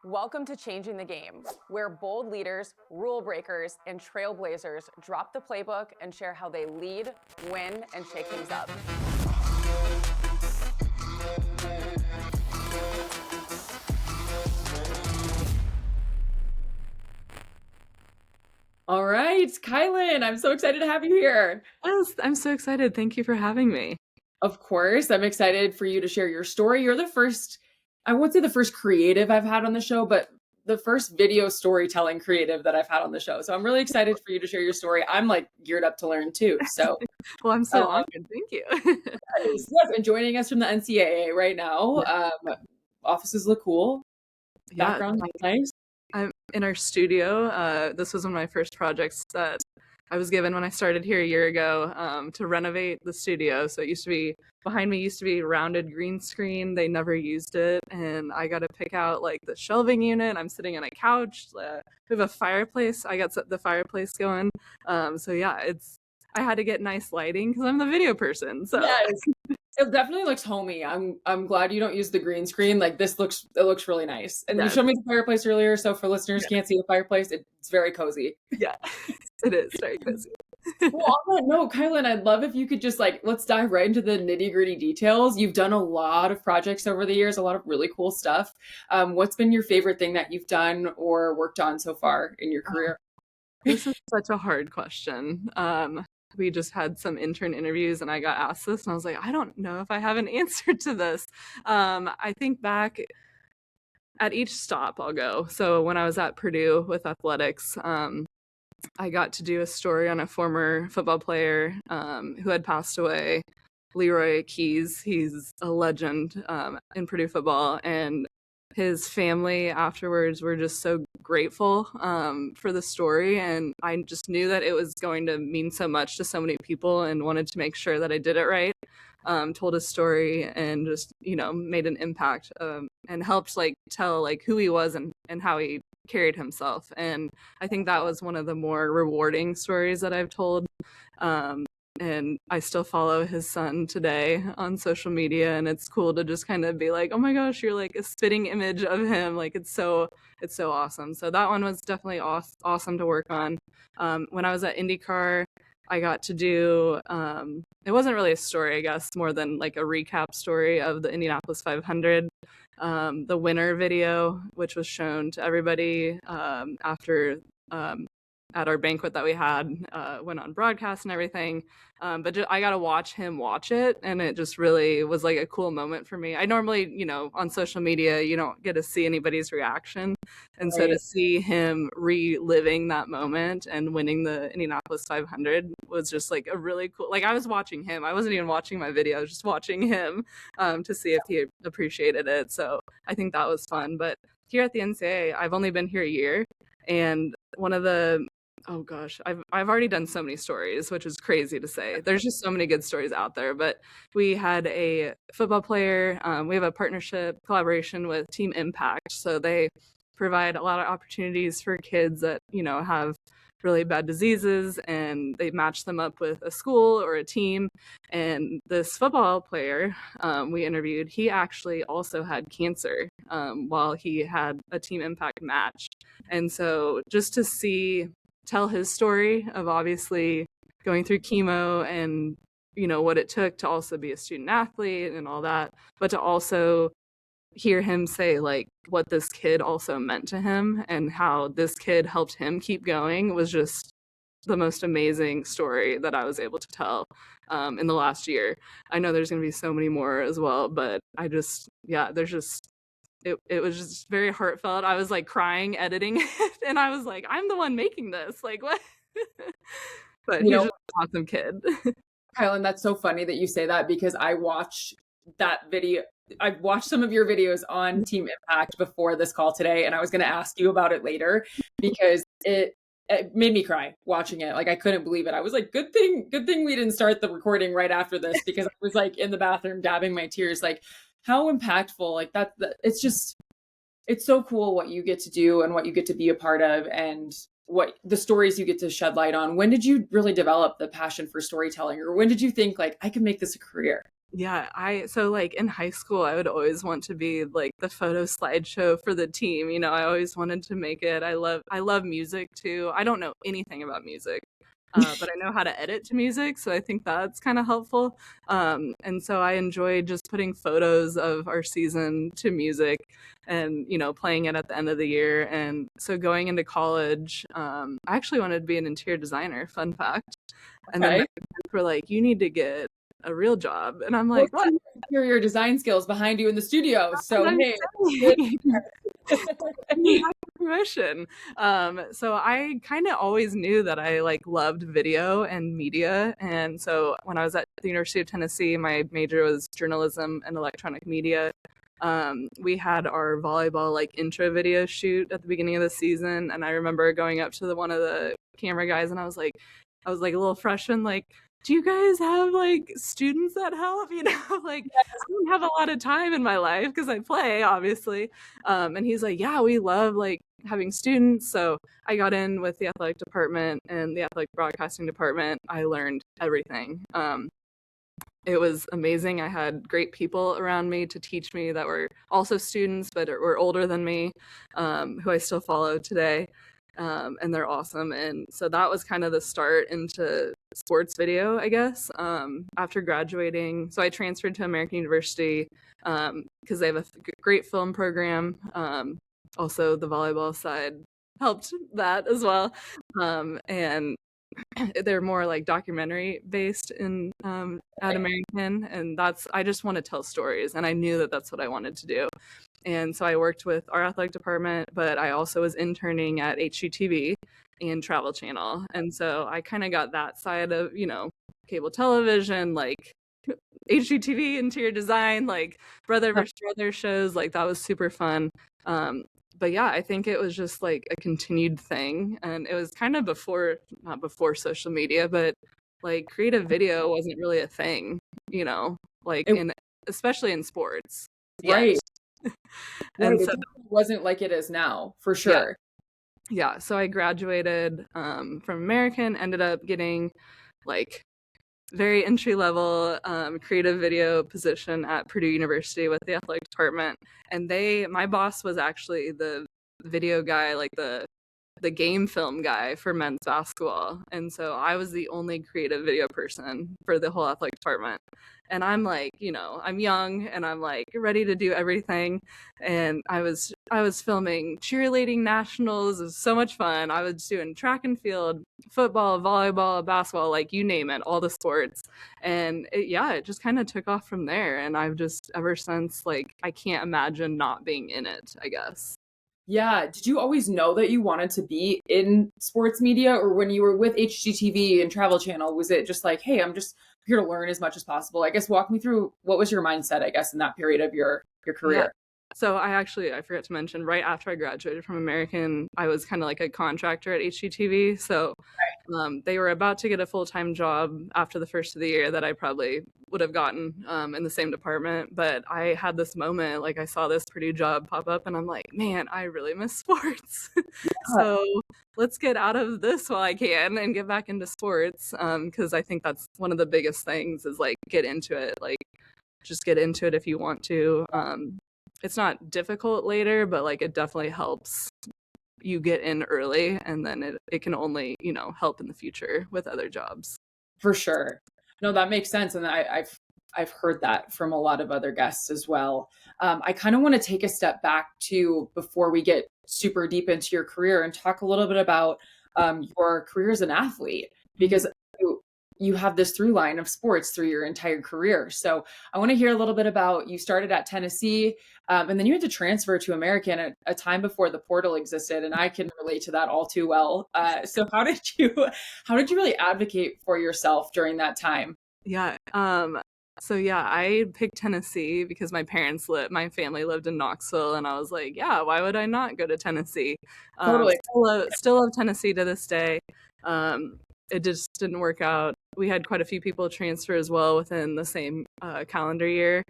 Welcome to Changing the Game, where bold leaders, rule breakers, and trailblazers drop the playbook and share how they lead, win, and shake things up. All right, Kylann, I'm so excited to have you here. Yes, I'm so excited. Thank you for having me. Of course, I'm excited for you to share your story. You're the first, I won't say the first creative I've had on the show, but the first video storytelling creative that I've had on the show. So I'm really excited for you to share your story. I'm like geared up to learn too. So, Well, I'm so honored. Thank you. yes, and joining us from the NCAA right now. Offices look cool. Yeah, Background looks nice. I'm in our studio. This was one of my first projects that I was given when I started here a year ago, to renovate the studio. So it used to be behind me used to be rounded green screen. They never used it, and I got to pick out like the shelving unit. I'm sitting on a couch. We have a fireplace. I got the fireplace going. So yeah, I had to get nice lighting because I'm the video person. So Yes. It definitely looks homey. I'm glad you don't use the green screen. Like it looks really nice. And you yes, showed me the fireplace earlier, so for listeners who yeah, can't see the fireplace, it's very cozy. yeah, it is very cozy. Well, on that note, Kylann, I'd love if you could just like let's dive right into the nitty-gritty details. You've done a lot of projects over the years, a lot of really cool stuff. What's been your favorite thing that you've done or worked on so far in your career? This is such a hard question. We just had some intern interviews and I got asked this and I was like, I don't know if I have an answer to this. I think back at each stop I'll go. So when I was at Purdue with athletics, I got to do a story on a former football player who had passed away, Leroy Keys. He's a legend in Purdue football, and his family afterwards were just so grateful for the story, and I just knew that it was going to mean so much to so many people and wanted to make sure that I did it right. Told his story and just made an impact and helped like tell like who he was and how he carried himself. And I think that was one of the more rewarding stories that I've told. And I still follow his son today on social media, and it's cool to just kind of be like, oh my gosh, you're like a spitting image of him. Like it's so awesome. So that one was definitely awesome to work on. When I was at IndyCar, I got to do it wasn't really a story, I guess, more than like a recap story of the Indianapolis 500. The winner video, which was shown to everybody after at our banquet that we had, went on broadcast and everything. But I got to watch him watch it, and it just really was like a cool moment for me. I normally, on social media, you don't get to see anybody's reaction. And so to see him reliving that moment and winning the Indianapolis 500 was just like a really cool, like I was watching him. I wasn't even watching my video. I was just watching him to see if he appreciated it. So I think that was fun. But here at the NCAA, I've only been here a year. And one of the oh gosh, I've already done so many stories, which is crazy to say. There's just so many good stories out there. But we had a football player. We have a partnership collaboration with Team Impact, so they provide a lot of opportunities for kids that have really bad diseases, and they match them up with a school or a team. And this football player we interviewed, he actually also had cancer while he had a Team Impact match. And so just to tell his story of obviously going through chemo and what it took to also be a student athlete and all that, but to also hear him say like what this kid also meant to him and how this kid helped him keep going was just the most amazing story that I was able to tell in the last year. I know there's going to be so many more as well, but there's just it was just very heartfelt. I was like crying editing it, and I was like, I'm the one making this. Like what? But he's just an awesome kid. Kylann, that's so funny that you say that because I watched that video. I watched some of your videos on Team Impact before this call today, and I was going to ask you about it later because it made me cry watching it. Like I couldn't believe it. I was like, good thing we didn't start the recording right after this because I was like in the bathroom dabbing my tears. Like how impactful, like that it's so cool what you get to do and what you get to be a part of and what the stories you get to shed light on. When did you really develop the passion for storytelling, or when did you think like I can make this a career? Yeah, so like in high school, I would always want to be like the photo slideshow for the team. You know, I always wanted to make it. I love music too. I don't know anything about music, but I know how to edit to music, so I think that's kind of helpful. And so I enjoyed just putting photos of our season to music, and playing it at the end of the year. And so going into college, I actually wanted to be an interior designer. Fun fact. And then my Okay. parents were like, "You need to get a real job," and I'm Well, like, "What?" see your interior design skills behind you in the studio. So, I'm hey, good. saying. You have permission. So I kind of always knew that I like loved video and media, and so when I was at the University of Tennessee, my major was journalism and electronic media. We had our volleyball like intro video shoot at the beginning of the season, and I remember going up to one of the camera guys, and I was like a little freshman, like, do you guys have like students that help? Like I don't have a lot of time in my life because I play, obviously. And he's like, yeah, we love like having students. So I got in with the athletic department and the athletic broadcasting department. I learned everything. It was amazing. I had great people around me to teach me that were also students, but were older than me, who I still follow today. And they're awesome. And so that was kind of the start into sports video, I guess. After graduating, so I transferred to American University because they have a great film program. Also, the volleyball side helped that as well. And they're more like documentary based in at American, and I just want to tell stories, and I knew that that's what I wanted to do. And so I worked with our athletic department, but I also was interning at HGTV and Travel Channel. And so I kind of got that side of, cable television, like HGTV interior design, like brother versus brother shows, like that was super fun. But yeah, I think it was just like a continued thing, and it was kind of not before social media, but like creative video wasn't really a thing, like It, especially in sports yet. right. Right. And It so definitely wasn't like it is now, for yeah, sure. yeah. So I graduated from American, ended up getting like very entry level creative video position at Purdue University with the athletic department. And my boss was actually the video guy, like the game film guy for men's basketball. And so I was the only creative video person for the whole athletic department. And I'm like, I'm young and I'm like ready to do everything. And I was filming cheerleading nationals. It was so much fun. I was doing track and field, football, volleyball, basketball, like you name it, all the sports. And it just kind of took off from there. And I've just ever since, like, I can't imagine not being in it, I guess. Yeah. Did you always know that you wanted to be in sports media, or when you were with HGTV and Travel Channel, was it just like, hey, I'm just here to learn as much as possible? I guess walk me through what was your mindset, I guess, in that period of your Yeah. career? So I forgot to mention, right after I graduated from American, I was kind of like a contractor at HGTV. So they were about to get a full-time job after the first of the year that I probably would have gotten in the same department. But I had this moment, like I saw this Purdue job pop up and I'm like, man, I really miss sports. So let's get out of this while I can and get back into sports, because I think that's one of the biggest things is like get into it. Like just get into it if you want to. It's not difficult later, but like it definitely helps you get in early, and then it can only, help in the future with other jobs. For sure. No, that makes sense. And I've heard that from a lot of other guests as well. I kind of want to take a step back to before we get super deep into your career and talk a little bit about your career as an athlete, because you have this through line of sports through your entire career. So I want to hear a little bit about, you started at Tennessee, and then you had to transfer to American at a time before the portal existed, and I can relate to that all too well. So how did you really advocate for yourself during that time? Yeah. So yeah, I picked Tennessee because my family lived in Knoxville, and I was like, yeah, why would I not go to Tennessee? Totally. Still love Tennessee to this day. It just didn't work out. We had quite a few people transfer as well within the same calendar year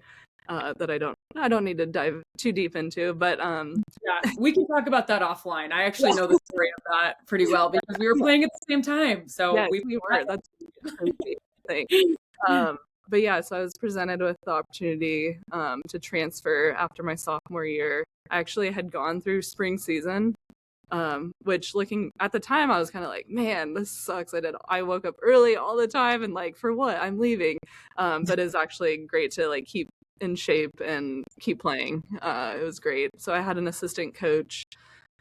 that I don't need to dive too deep into, but Yeah, we can talk about that offline. I actually know the story of that pretty well because we were playing at the same time. So yes, we we were. That's a crazy thing. but yeah, so I was presented with the opportunity to transfer after my sophomore year. I actually had gone through spring season, which looking at the time, I was kind of like, man, this sucks. I woke up early all the time and like, for what? I'm leaving. But it's actually great to like keep in shape and keep playing. It was great. So I had an assistant coach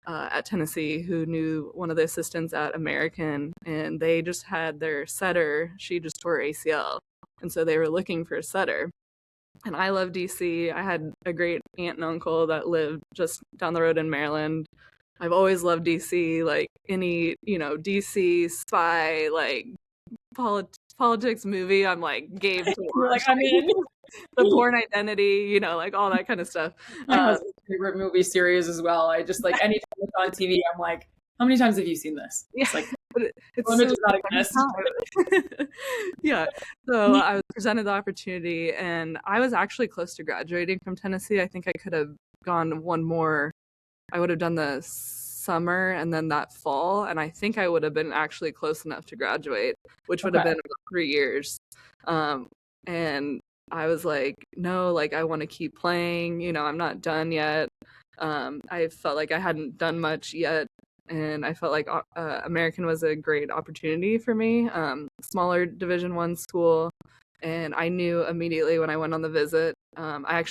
at Tennessee who knew one of the assistants at American, and they just had their setter. She just tore her ACL. And so they were looking for a setter. And I love DC. I had a great aunt and uncle that lived just down the road in Maryland. I've always loved DC, like any, DC spy, like politics movie, I'm like game to watch. Like, I'm in. The Born Identity, like all that kind of stuff. My husband's favorite movie series as well. I just like anytime it's on TV, I'm like, how many times have you seen this? Yeah. It's like, it's limit does not exist. Yeah. So I was presented the opportunity, and I was actually close to graduating from Tennessee. I think I could have gone one more. I would have done the summer and then that fall, and I think I would have been actually close enough to graduate, which would have been about 3 years. And I was like, no, like I want to keep playing. I'm not done yet. I felt like I hadn't done much yet, and I felt like American was a great opportunity for me. Smaller Division I school, and I knew immediately when I went on the visit. I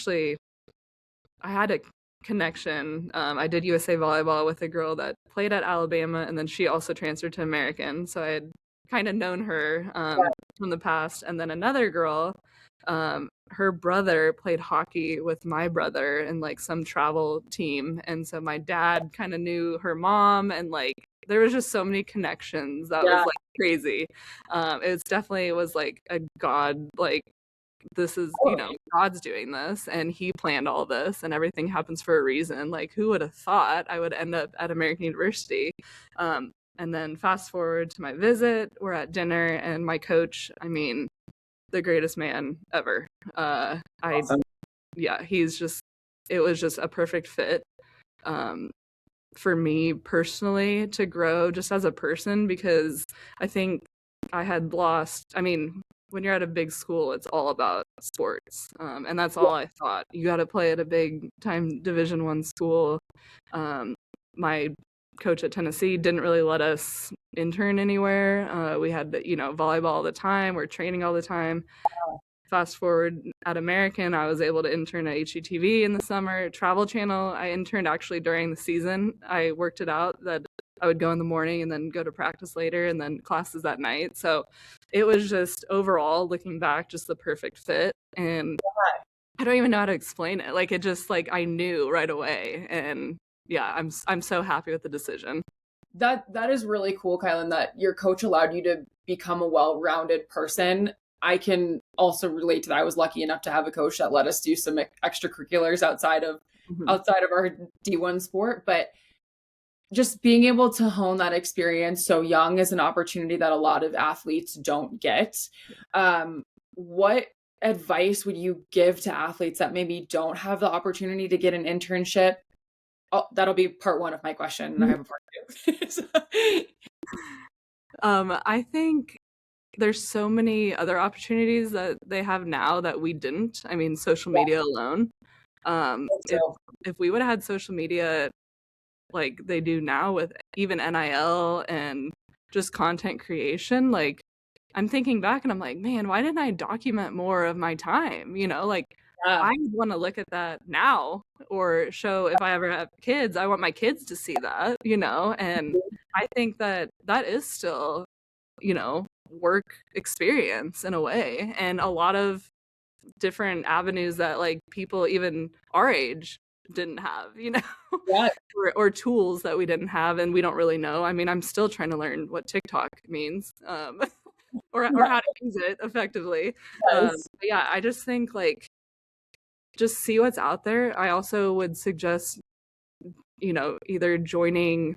had a connection. I did USA volleyball with a girl that played at Alabama, and then she also transferred to American, so I had kind of known her from the past. And then another girl, her brother played hockey with my brother in like some travel team, and so my dad kind of knew her mom, and like there was just so many connections that was like crazy. It was like a god, like this is God's doing this, and he planned all this, and everything happens for a reason. Like, who would have thought I would end up at American University? And then fast forward to my visit, we're at dinner, and my coach, the greatest man ever. Awesome. It was just a perfect fit for me personally to grow just as a person, because I think I had lost, when you're at a big school, it's all about sports. And that's all I thought. You got to play at a big time Division I school. My coach at Tennessee didn't really let us intern anywhere. We had, volleyball all the time. We're training all the time. Fast forward at American, I was able to intern at HGTV in the summer. Travel Channel, I interned actually during the season. I worked it out that I would go in the morning and then go to practice later and then classes at night. So it was just overall, looking back, just the perfect fit. And I don't even know how to explain it. Like, it just like I knew right away. And yeah, I'm so happy with the decision. That is really cool, Kylann, that your coach allowed you to become a well-rounded person. I can also relate to that. I was lucky enough to have a coach that let us do some extracurriculars outside of our D1 sport, but just being able to hone that experience so young is an opportunity that a lot of athletes don't get. What advice would you give to athletes that maybe don't have the opportunity to get an internship? Oh, that'll be part one of my question. I have a part two. I think there's so many other opportunities that they have now that we didn't. Social media alone. If we would have had social media like they do now with even NIL and just content creation, like I'm thinking back and I'm like, man, why didn't I document more of my time? I would want to look at that now, or show, if I ever have kids, I want my kids to see that, and I think that is still, work experience in a way, and a lot of different avenues that like people even our age didn't have, or tools that we didn't have, and we don't really know. I'm still trying to learn what TikTok means, or how to use it effectively. Yeah, I just think like just see what's out there. I also would suggest, either joining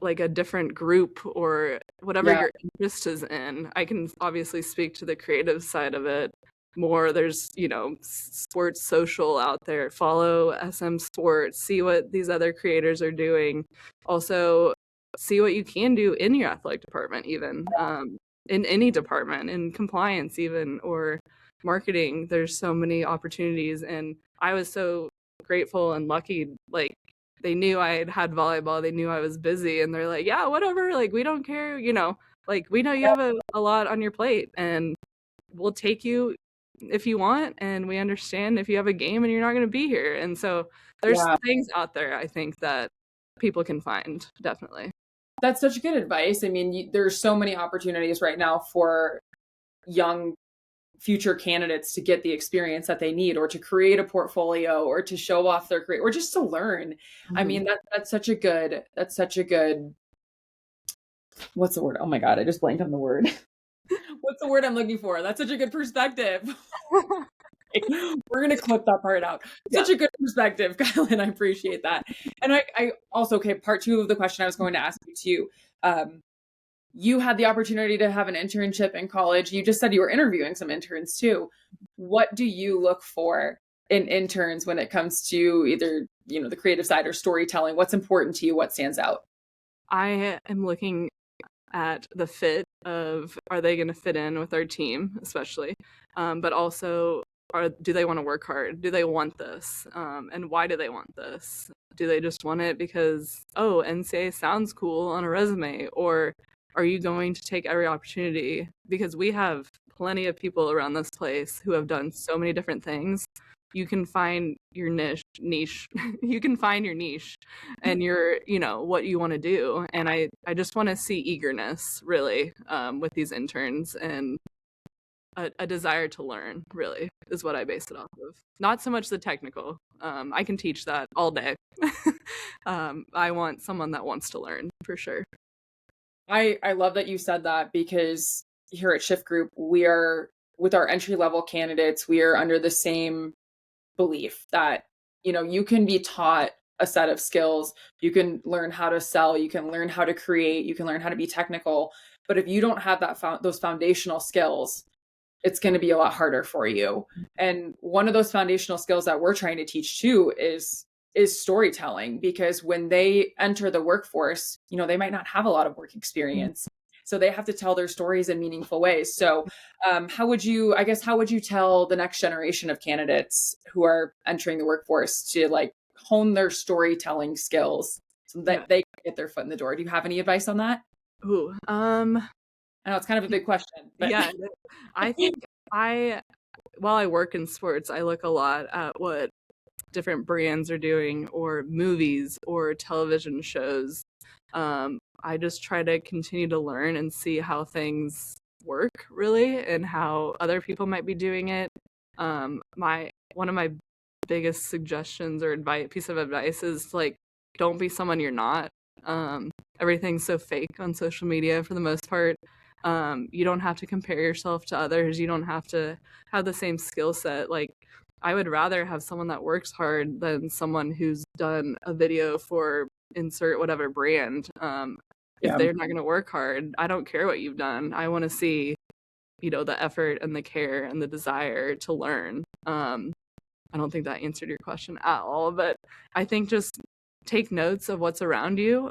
like a different group or whatever your interest is in. I can obviously speak to the creative side of it more. There's, sports social out there. Follow SM Sports, see what these other creators are doing. Also, see what you can do in your athletic department even. in any department, in compliance even, or marketing. There's so many opportunities, and I was so grateful and lucky. Like, they knew I had volleyball, they knew I was busy, and they're like, yeah, whatever, like, we don't care, like, we know you have a lot on your plate, and we'll take you if you want, and we understand if you have a game and you're not going to be here. And so there's things out there, I think, that people can find, definitely. That's such good advice. I mean, there's so many opportunities right now for young future candidates to get the experience that they need, or to create a portfolio, or to show off their career, or just to learn. Mm-hmm. I mean, that's such a good, what's the word? Oh my God, I just blanked on the word. What's the word I'm looking for? That's such a good perspective. We're going to clip that part out. Such a good perspective, Kylann. I appreciate that. And I also, okay, part two of the question I was going to ask you too. You had the opportunity to have an internship in college. You just said you were interviewing some interns too. What do you look for in interns when it comes to either, the creative side or storytelling? What's important to you? What stands out? I am looking at the fit of, are they going to fit in with our team, especially, but also, do they want to work hard? Do they want this? And why do they want this? Do they just want it because, NCAA sounds cool on a resume? Or are you going to take every opportunity? Because we have plenty of people around this place who have done so many different things. You can find your niche. You can find your niche and your, what you want to do. And I just want to see eagerness, really, with these interns, and a desire to learn, really, is what I base it off of. Not so much the technical. I can teach that all day. I want someone that wants to learn, for sure. I love that you said that, because here at Shift Group, we are, with our entry-level candidates, we are under the same belief that, you can be taught a set of skills. You can learn how to sell, you can learn how to create, you can learn how to be technical. But if you don't have those foundational skills, it's going to be a lot harder for you. And one of those foundational skills that we're trying to teach too is storytelling, because when they enter the workforce, they might not have a lot of work experience. So they have to tell their stories in meaningful ways. So how would you tell the next generation of candidates who are entering the workforce to hone their storytelling skills so that they can get their foot in the door? Do you have any advice on that? Ooh, I know it's kind of a big question. But. Yeah, I think while I work in sports, I look a lot at what different brands are doing, or movies or television shows. I just try to continue to learn and see how things work, really, and how other people might be doing it. One of my biggest suggestions or piece of advice is, don't be someone you're not. Everything's so fake on social media for the most part. You don't have to compare yourself to others. You don't have to have the same skill set. I would rather have someone that works hard than someone who's done a video for insert whatever brand. If they're not going to work hard, I don't care what you've done. I want to see, the effort and the care and the desire to learn. I don't think that answered your question at all, but I think just take notes of what's around you.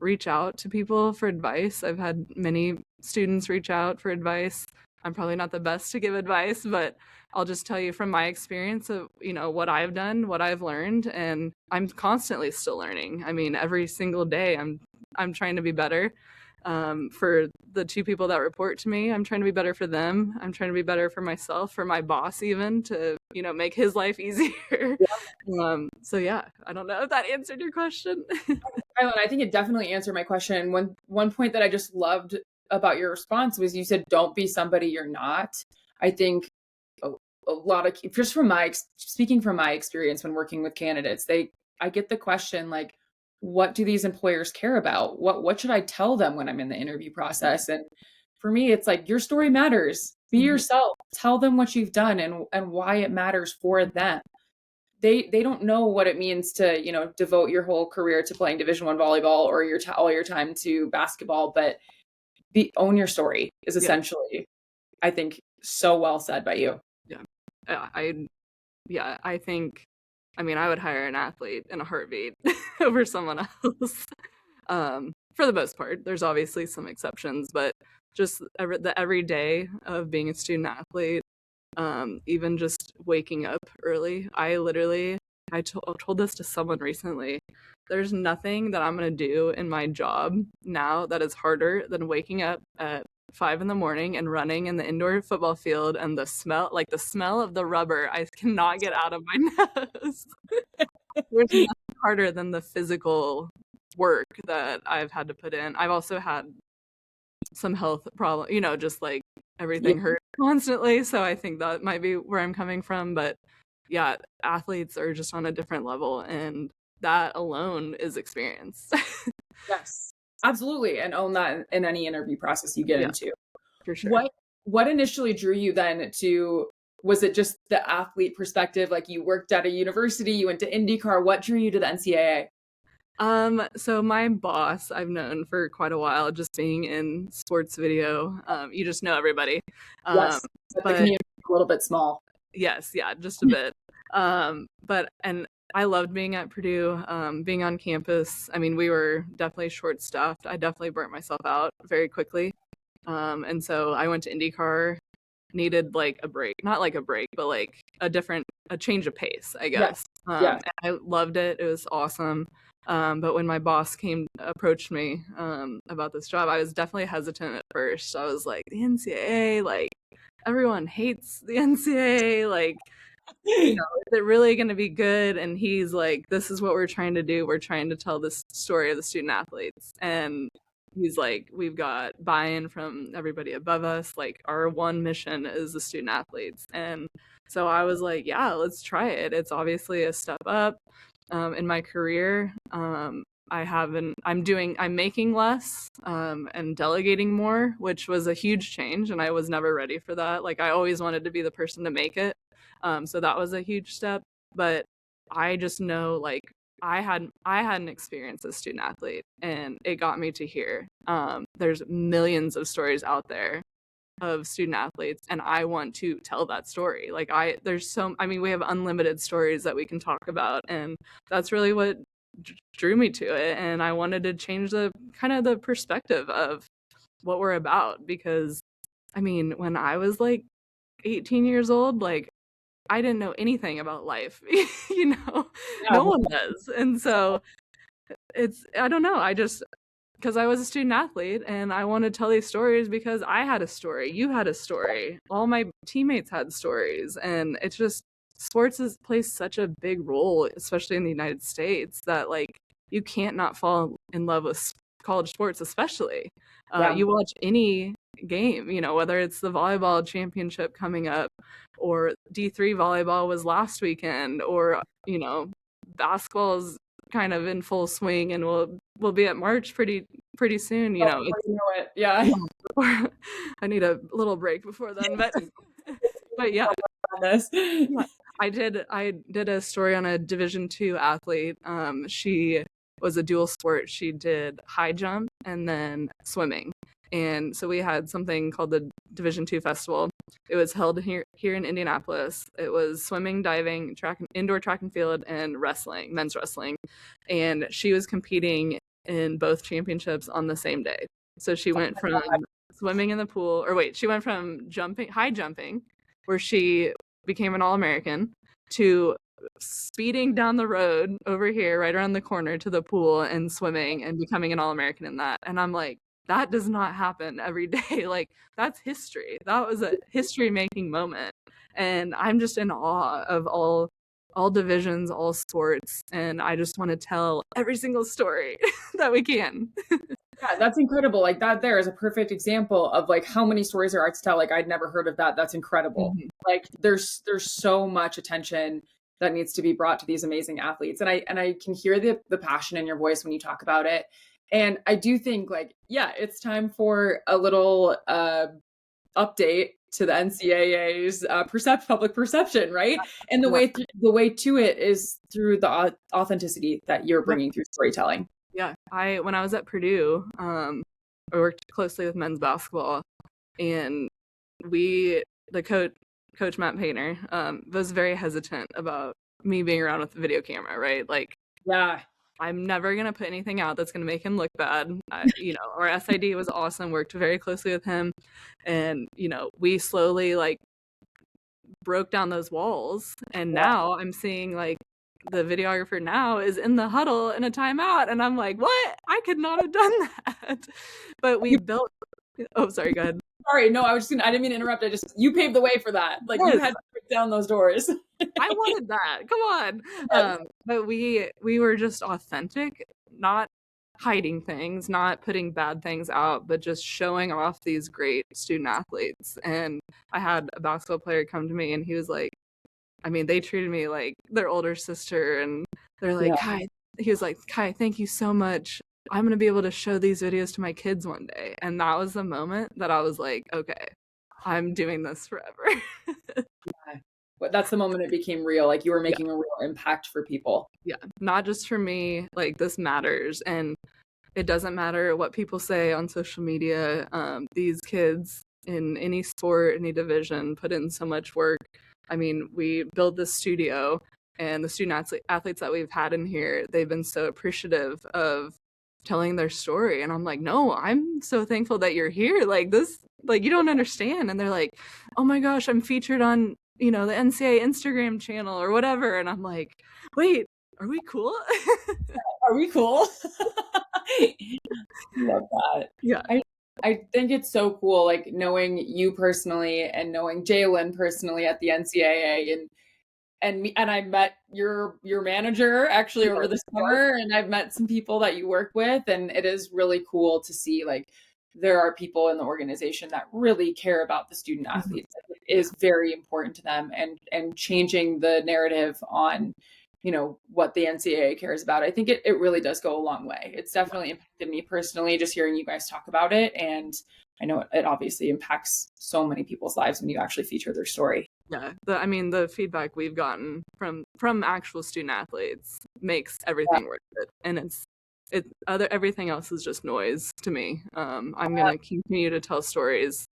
Reach out to people for advice. I've had many students reach out for advice. I'm probably not the best to give advice, but I'll just tell you from my experience of, what I've done, what I've learned, and I'm constantly still learning. I mean, every single day I'm trying to be better. For the two people that report to me, I'm trying to be better for them. I'm trying to be better for myself, for my boss, even, to, make his life easier. So yeah, I don't know if that answered your question. Kylann, I think it definitely answered my question. One point that I just loved about your response was you said, don't be somebody you're not. I think a lot of, just speaking from my experience when working with candidates, I get the question, what do these employers care about? What should I tell them when I'm in the interview process? And for me, it's your story matters. Be yourself. Tell them what you've done and why it matters for them. They don't know what it means to, devote your whole career to playing Division I volleyball, or all your time to basketball, but own your story is essentially, I think, so well said by you. I think, I would hire an athlete in a heartbeat over someone else. for the most part. There's obviously some exceptions, but just the everyday of being a student athlete, even just waking up early. I told this to someone recently. There's nothing that I'm going to do in my job now that is harder than waking up at 5 in the morning and running in the indoor football field, and the smell of the rubber I cannot get out of my nose. There's nothing harder than the physical work that I've had to put in. I've also had some health problem, just like everything hurt constantly. So I think that might be where I'm coming from. But yeah, athletes are just on a different level, and that alone is experience. Yes, absolutely. And own that in any interview process you get into. For sure. What initially drew you then to, was it just the athlete perspective? Like you worked at a university, you went to IndyCar. What drew you to the NCAA? So my boss I've known for quite a while, just being in sports video. You just know everybody. Yes, but the community is a little bit small. Yes, yeah, just a bit. And I loved being at Purdue, being on campus. I mean, we were definitely short-staffed. I definitely burnt myself out very quickly. And so I went to IndyCar, needed like a break, not like a break, but like a change of pace, I guess. Yes. And I loved it. It was awesome. But when my boss approached me about this job, I was definitely hesitant at first. I was like, the NCAA, like everyone hates the NCAA, like, is it really going to be good? And he's like, this is what we're trying to do. We're trying to tell this story of the student athletes. And he's like, we've got buy-in from everybody above us. Like our one mission is the student athletes. And so I was like, yeah, let's try it. It's obviously a step up in my career. I'm making less and delegating more, which was a huge change. And I was never ready for that. Like I always wanted to be the person to make it. So that was a huge step. But I just know, like, I had an experience as a student athlete, and it got me to here. There's millions of stories out there of student athletes, and I want to tell that story. Like we have unlimited stories that we can talk about, and that's really what drew me to it. And I wanted to change the kind of the perspective of what we're about, because I mean, when I was like 18 years old, like I didn't know anything about life, no one does. And so I don't know, because I was a student athlete and I want to tell these stories because I had a story, you had a story, all my teammates had stories. And it's just, sports plays such a big role, especially in the United States, that like you can't not fall in love with college sports, especially. You watch any game, whether it's the volleyball championship coming up, or D3 volleyball was last weekend, or basketball is kind of in full swing, and we'll be at March pretty soon. Yeah. I need a little break before then, but yeah. I did a story on a Division II athlete. She was a dual sport. She did high jump and then swimming. And so we had something called the Division II Festival. It was held here in Indianapolis. It was swimming, diving, indoor track and field, and wrestling, men's wrestling. And she was competing in both championships on the same day. So she went from swimming in the pool, she went from high jumping, where she became an All-American, to speeding down the road over here, right around the corner, to the pool and swimming and becoming an All-American in that. And I'm like, that does not happen every day. Like, that's history. That was a history-making moment. And I'm just in awe of all divisions, all sports. And I just want to tell every single story that we can. Yeah, that's incredible. Like that there is a perfect example of like how many stories there are to tell. Like I'd never heard of that. That's incredible. Mm-hmm. Like there's so much attention that needs to be brought to these amazing athletes. And I can hear the passion in your voice when you talk about it. And I do think like, yeah, it's time for a little update to the NCAA's public perception, right? And the way to it is through the authenticity that you're bringing through storytelling. Yeah, when I was at Purdue, I worked closely with men's basketball, and Coach Matt Painter, was very hesitant about me being around with the video camera, right? Like, yeah, I'm never going to put anything out that's going to make him look bad. Our SID was awesome, worked very closely with him. And, we slowly like broke down those walls. And now I'm seeing like the videographer now is in the huddle in a timeout. And I'm like, what? I could not have done that. But we built, oh, sorry, go ahead. Sorry, no, I didn't mean to interrupt. You paved the way for that. Like, yes. You had to break down those doors. I wanted that. Come on. Yes. But we were just authentic, not hiding things, not putting bad things out, but just showing off these great student athletes. And I had a basketball player come to me and he was like, they treated me like their older sister, and they're like, Kai, he was like, Kai, thank you so much. I'm going to be able to show these videos to my kids one day. And that was the moment that I was like, okay, I'm doing this forever. But that's the moment it became real. Like, you were making a real impact for people. Yeah. Not just for me, like, this matters. And it doesn't matter what people say on social media. These kids in any sport, any division, put in so much work. We built this studio, and the student athletes that we've had in here, they've been so appreciative of telling their story. And I'm like, no, I'm so thankful that you're here. Like, this, like, you don't understand. And they're like, oh my gosh, I'm featured on, the NCAA Instagram channel or whatever. And I'm like, wait, are we cool? Are we cool? Love that. Yeah. I think it's so cool, like, knowing you personally and knowing Jalen personally at the NCAA, and I met your manager actually over the summer, and I've met some people that you work with, and it is really cool to see, like, there are people in the organization that really care about the student athletes. Mm-hmm. It is very important to them, and changing the narrative on, what the NCAA cares about. I think it really does go a long way. It's definitely impacted me personally, just hearing you guys talk about it. And I know it obviously impacts so many people's lives when you actually feature their story. Yeah. The feedback we've gotten from actual student athletes makes everything worth it. And everything else is just noise to me. I'm going to continue to tell stories.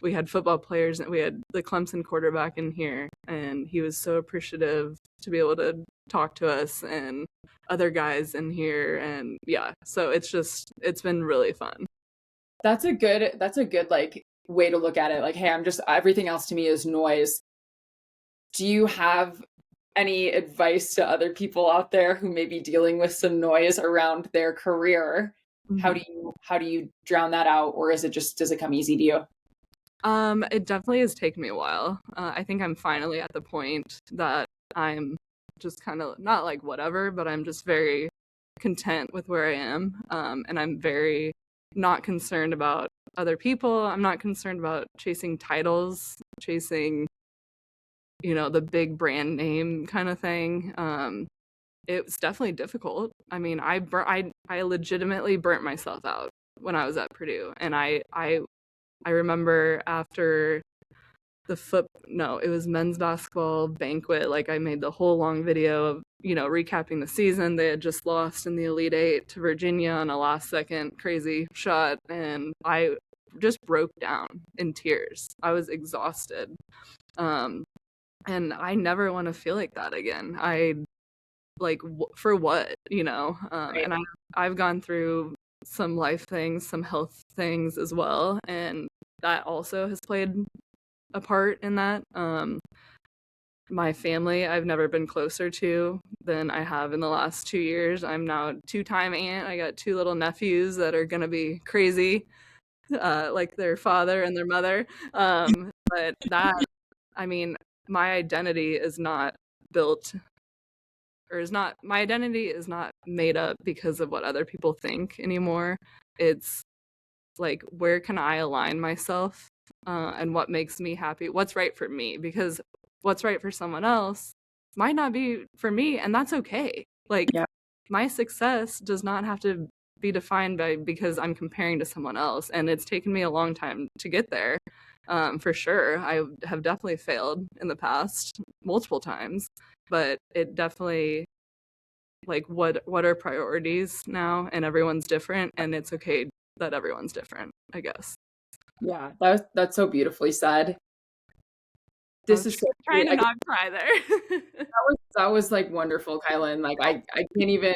We had football players, and we had the Clemson quarterback in here, and he was so appreciative to be able to talk to us, and other guys in here. And so it's been really fun. That's a good like way to look at it. Like, hey, everything else to me is noise. Do you have any advice to other people out there who may be dealing with some noise around their career? Mm-hmm. How do you drown that out, or does it come easy to you? It definitely has taken me a while. I think I'm finally at the point that I'm just kind of not like whatever, but I'm just very content with where I am. And I'm very not concerned about other people. I'm not concerned about chasing titles, chasing, the big brand name kind of thing. It was definitely difficult. I legitimately burnt myself out when I was at Purdue, and I remember after it was men's basketball banquet, like, I made the whole long video of, recapping the season. They had just lost in the Elite Eight to Virginia on a last second crazy shot, and I just broke down in tears. I was exhausted. And I never want to feel like that again. For what, right. And I've gone through some life things, some health things as well, and that also has played a part in that. My family I've never been closer to than I have in the last 2 years. I'm now a 2-time aunt. I got 2 little nephews that are gonna be crazy, like their father and their mother. But that, my identity is not built, my identity is not made up because of what other people think anymore. It's like, where can I align myself, and what makes me happy, what's right for me, because what's right for someone else might not be for me, and that's okay. Like, my success does not have to be defined because I'm comparing to someone else, and it's taken me a long time to get there. For sure, I have definitely failed in the past multiple times, but it definitely, like, what are priorities now, and everyone's different, and it's okay that everyone's different, I guess. Yeah, that's so beautifully said. This is so trying to not cry there. that was like wonderful, Kylann. Like, I can't even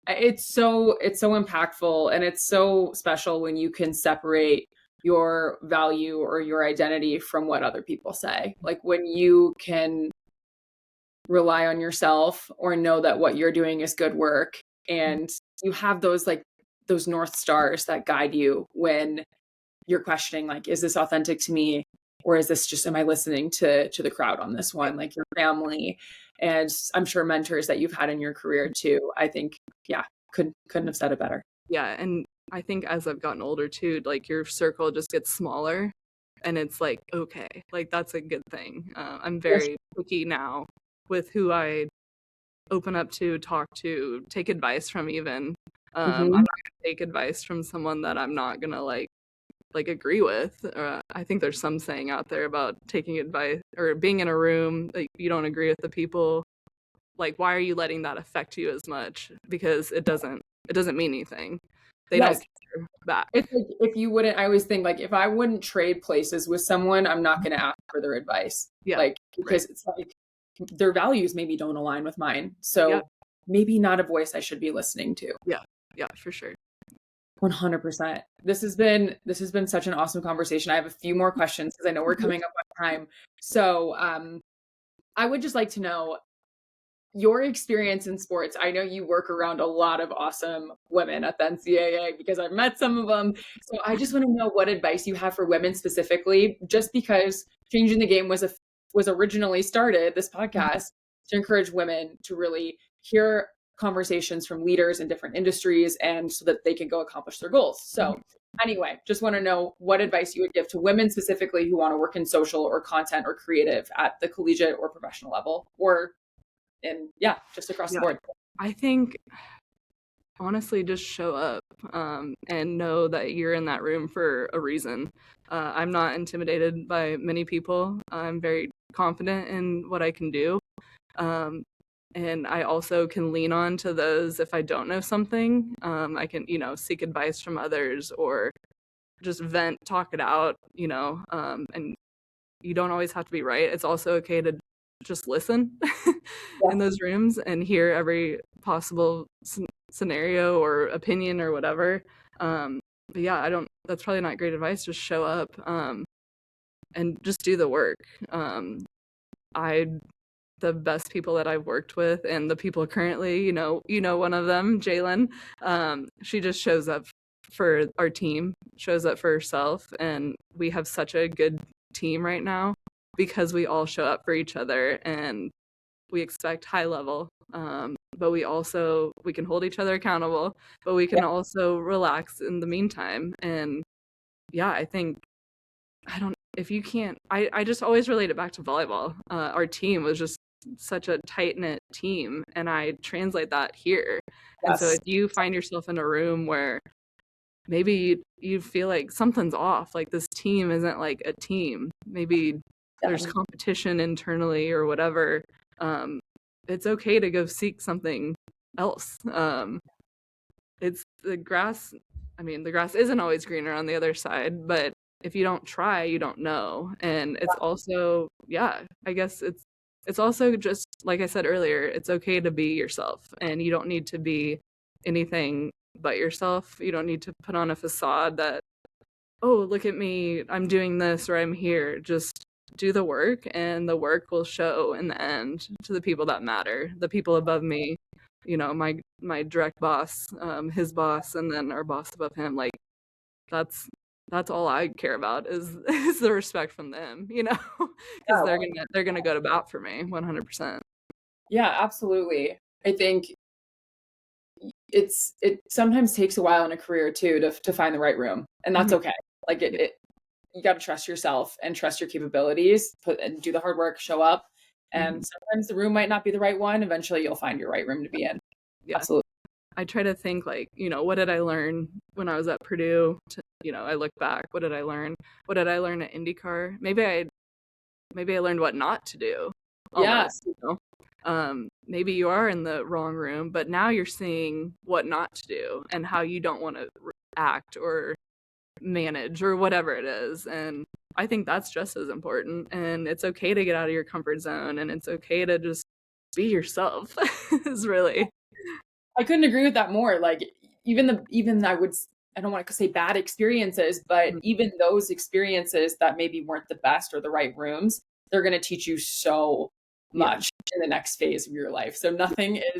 It's so impactful, and it's so special when you can separate your value or your identity from what other people say. Like when you can rely on yourself or know that what you're doing is good work, and you have those those North Stars that guide you when you're questioning, like, is this authentic to me, or is this just, am I listening to the crowd on this one? Like your family, and I'm sure mentors that you've had in your career too. I think, yeah, couldn't have said it better. Yeah, and I think as I've gotten older too, like your circle just gets smaller, and it's like, okay, like that's a good thing. I'm very picky now with who I open up to, talk to, take advice from even. I'm not gonna take advice from someone that I'm not gonna like agree with. I think there's some saying out there about taking advice or being in a room that you don't agree with the people. Like, why are you letting that affect you as much? Because it doesn't mean anything. They don't care back. It's like, if you wouldn't, I always think, like, if I wouldn't trade places with someone, I'm not going to ask for their advice. Yeah, like, because it's like their values maybe don't align with mine. So maybe not a voice I should be listening to. Yeah, for sure. 100%. This has been such an awesome conversation. I have a few more questions because I know we're coming up on time. So I would just like to know your experience in sports. I know you work around a lot of awesome women at the NCAA because I've met some of them. So I just want to know what advice you have for women specifically, just because Changing the Game was originally started, this podcast, to encourage women to really hear conversations from leaders in different industries, and so that they can go accomplish their goals. So anyway, just want to know what advice you would give to women specifically who want to work in social or content or creative at the collegiate or professional level, or just across the board. I think honestly, just show up and know that you're in that room for a reason. I'm not intimidated by many people. I'm very confident in what I can do. And I also can lean on to those if I don't know something. I can, seek advice from others or just vent, talk it out, and you don't always have to be right. It's also okay to just listen in those rooms and hear every possible scenario or opinion or whatever. But yeah, that's probably not great advice. Just show up and just do the work. The best people that I've worked with and the people currently, one of them, Kylann, she just shows up for our team, shows up for herself. And we have such a good team right now because we all show up for each other and we expect high level. But we can hold each other accountable, but we can also relax in the meantime. And yeah, I think, if you can't, I just always relate it back to volleyball. Our team was just such a tight-knit team, and I translate that here. And so if you find yourself in a room where maybe you feel like something's off, like this team isn't like a team, maybe there's competition internally or whatever, it's okay to go seek something else. It's the grass isn't always greener on the other side, but if you don't try, you don't know. And it's also, I guess it's also just, like I said earlier, it's okay to be yourself, and you don't need to be anything but yourself. You don't need to put on a facade that, oh, look at me, I'm doing this, or I'm here. Just do the work, and the work will show in the end to the people that matter, the people above me, my direct boss, his boss, and then our boss above him. Like, that's all I care about is the respect from them, because they're gonna go to bat for me 100%. Yeah, absolutely. I think it sometimes takes a while in a career too to find the right room, and that's okay. Like you got to trust yourself and trust your capabilities, and do the hard work, show up. And sometimes the room might not be the right one. Eventually you'll find your right room to be in. Yeah. Absolutely. I try to think like, what did I learn when I was at Purdue? I look back, what did I learn? What did I learn at IndyCar? Maybe I learned what not to do. Almost, maybe you are in the wrong room, but now you're seeing what not to do and how you don't want to act or manage or whatever it is. And I think that's just as important. And it's okay to get out of your comfort zone, and it's okay to just be yourself is really. I couldn't agree with that more. Like I don't want to say bad experiences, but Mhm. even those experiences that maybe weren't the best or the right rooms, they're going to teach you so Yeah, much in the next phase of your life. So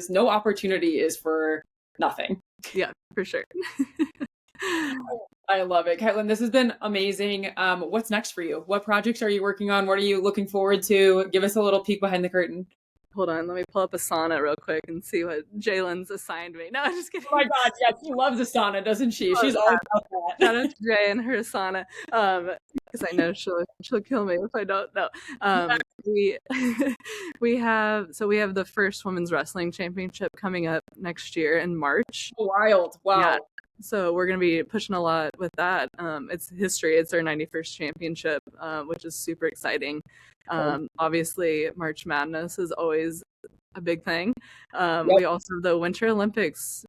no opportunity is for nothing. yeah, for sure. I love it. Kylann, this has been amazing. What's next for you? What projects are you working on? What are you looking forward to? Give us a little peek behind the curtain. Hold on, let me pull up Asana real quick and see what Jalen's assigned me. No, I'm just kidding. Oh my God, yes, she loves Asana, doesn't she? Oh, She's all about that. shout out to Jay and her Asana, because I know she'll kill me if I don't know. We we have the first women's wrestling championship coming up next year in March. Wild. Wow. Yeah. So we're going to be pushing a lot with that. It's history. It's our 91st championship, which is super exciting. Obviously, March Madness is always a big thing. Yep. We also have the Winter Olympics.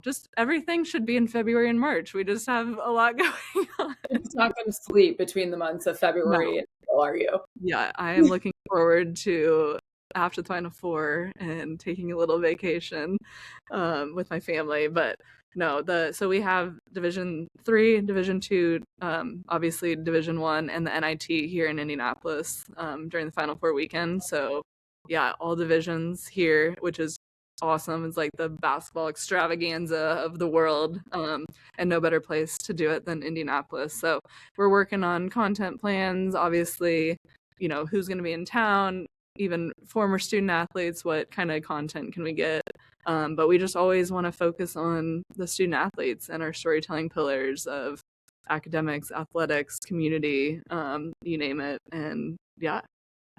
Just everything should be in February and March. We just have a lot going on. It's not going to sleep between the months of February and April, are you? Yeah, I am looking forward to after the Final Four and taking a little vacation with my family. But no, so we have Division 3, Division 2, obviously Division 1, and the NIT here in Indianapolis during the Final Four weekend. So yeah, all divisions here, which is awesome. It's like the basketball extravaganza of the world, and no better place to do it than Indianapolis. So we're working on content plans, obviously, who's going to be in town, even former student athletes, what kind of content can we get? But we just always want to focus on the student athletes and our storytelling pillars of academics, athletics, community, you name it. And yeah,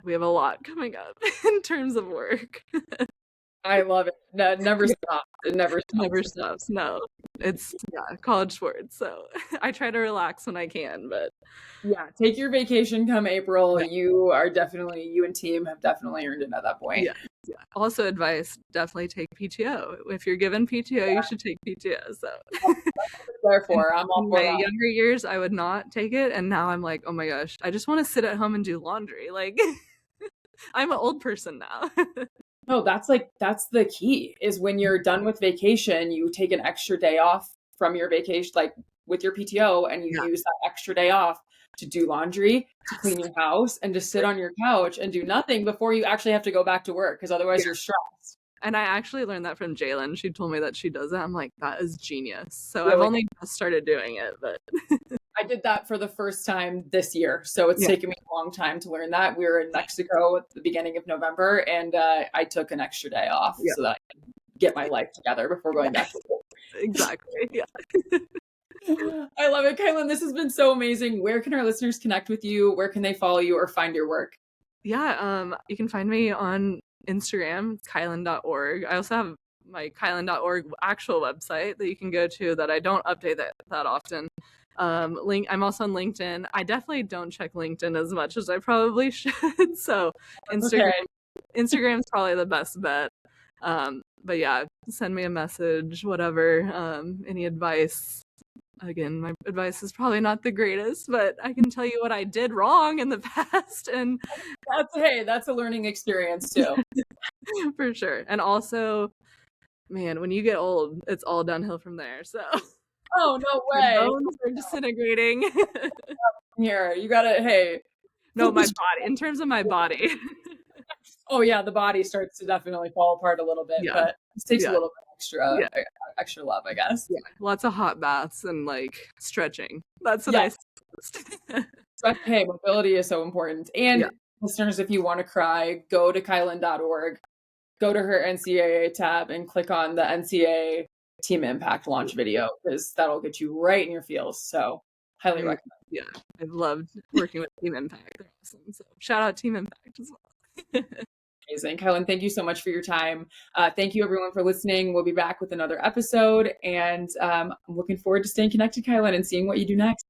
we have a lot coming up in terms of work. I love it. No, it never stops. It never stops. Never stops. No, it's college sports. So I try to relax when I can, but yeah, take your vacation come April. Yeah. You and team have definitely earned it at that point. Yeah. Also, advice: definitely take PTO. If you're given PTO, you should take PTO. So therefore, I'm all in for my that. younger years, I would not take it, and now I'm like, oh my gosh, I just want to sit at home and do laundry. Like, I'm an old person now. No, that's the key is when you're done with vacation, you take an extra day off from your vacation, like with your PTO, and you use that extra day off to do laundry, to clean your house, and just sit on your couch and do nothing before you actually have to go back to work, because otherwise you're stressed. And I actually learned that from Jalen. She told me that she does that. I'm like, that is genius. So I've only just started doing it, but I did that for the first time this year. So it's taken me a long time to learn that. We were in Mexico at the beginning of November, and I took an extra day off so that I could get my life together before going back to work. Exactly. Yeah. I love it. Kylann, this has been so amazing. Where can our listeners connect with you? Where can they follow you or find your work? Yeah, you can find me on Instagram, kylann.org. I also have my kylann.org actual website that you can go to that I don't update that often. I'm also on LinkedIn. I definitely don't check LinkedIn as much as I probably should. So Instagram's probably the best bet. But yeah, send me a message, whatever. Any advice. Again, my advice is probably not the greatest, but I can tell you what I did wrong in the past, and that's a learning experience too. For sure. And also, man, when you get old, it's all downhill from there. So oh, no way. Bones are disintegrating. Here, you gotta, no, my body, in terms of my body. Oh yeah, the body starts to definitely fall apart a little bit, but it takes a little bit extra love, I guess. Yeah, lots of hot baths and like stretching. That's what I suggest. But hey, mobility is so important. And listeners, if you want to cry, go to kylann.org, go to her NCAA tab and click on the NCAA Team Impact launch video, because that'll get you right in your feels. So highly recommend. Yeah, I've loved working with Team Impact. They're awesome. So shout out Team Impact as well. Amazing. Kylann, thank you so much for your time. Thank you everyone for listening. We'll be back with another episode, and I'm looking forward to staying connected, Kylann, and seeing what you do next.